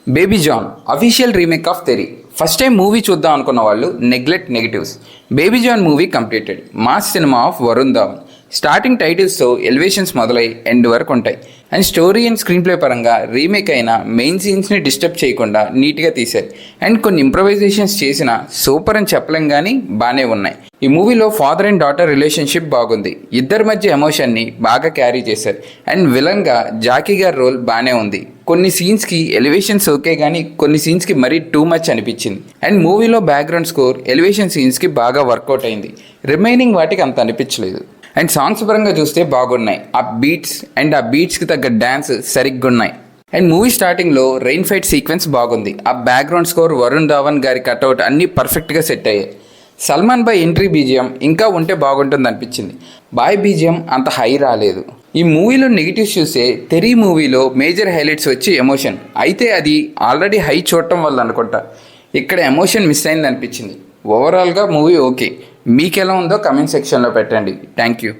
Baby John official remake of Theri. First time movie చూద్దాం అనుకున్న వాళ్ళు neglect negatives. Baby John movie completed. Mass సినిమా of Varun Dhawan. Starting టైటిల్స్తో elevations మొదలై ఎండ్ వరకు ఉంటాయి. And story and screenplay పరంగా రీమేక్ అయిన మెయిన్ సీన్స్ని డిస్టర్బ్ చేయకుండా నీట్గా తీశారు. అండ్ కొన్ని ఇంప్రవైజేషన్స్ చేసిన సూపర్ అని చెప్పలేం కానీ బాగానే ఉన్నాయి. ఈ మూవీలో ఫాదర్ అండ్ డాటర్ రిలేషన్షిప్ బాగుంది. ఇద్దరి మధ్య ఎమోషన్ని బాగా క్యారీ చేశారు. అండ్ విలన్గా జాకీ గారి రోల్ బాగానే ఉంది. కొన్ని సీన్స్కి ఎలివేషన్స్ ఓకే కానీ కొన్ని సీన్స్కి మరీ టూ మచ్ అనిపించింది. అండ్ మూవీలో బ్యాక్గ్రౌండ్ స్కోర్ ఎలివేషన్ సీన్స్కి బాగా వర్కౌట్ అయింది. రిమైనింగ్ వాటికి అంత అనిపించలేదు. అండ్ సాంగ్స్ పరంగా చూస్తే బాగున్నాయి. ఆ బీట్స్కి తగ్గ డ్యాన్స్ సరిగ్గా ఉన్నాయి. అండ్ మూవీ స్టార్టింగ్లో రెయిన్ ఫైట్ సీక్వెన్స్ బాగుంది. ఆ బ్యాక్గ్రౌండ్ స్కోర్, వరుణ్ ధావన్ గారి కట్అవుట్ అన్నీ పర్ఫెక్ట్గా సెట్ అయ్యాయి. సల్మాన్ బాయ్ ఎంట్రీ బీజిఎం ఇంకా ఉంటే బాగుంటుంది అనిపించింది. బాయ్ బీజిఎం అంత హై రాలేదు. ఈ మూవీలో నెగిటివ్స్ చూస్తే తెరీ మూవీలో మేజర్ హైలైట్స్ వచ్చి ఎమోషన్, అయితే అది ఆల్రెడీ హై చూడటం వల్ల అనుకుంటా ఇక్కడ ఎమోషన్ మిస్ అయింది అనిపించింది. ఓవరాల్గా మూవీ ఓకే. మీకు ఎలా ఉందో కమెంట్ సెక్షన్లో పెట్టండి. Thank you.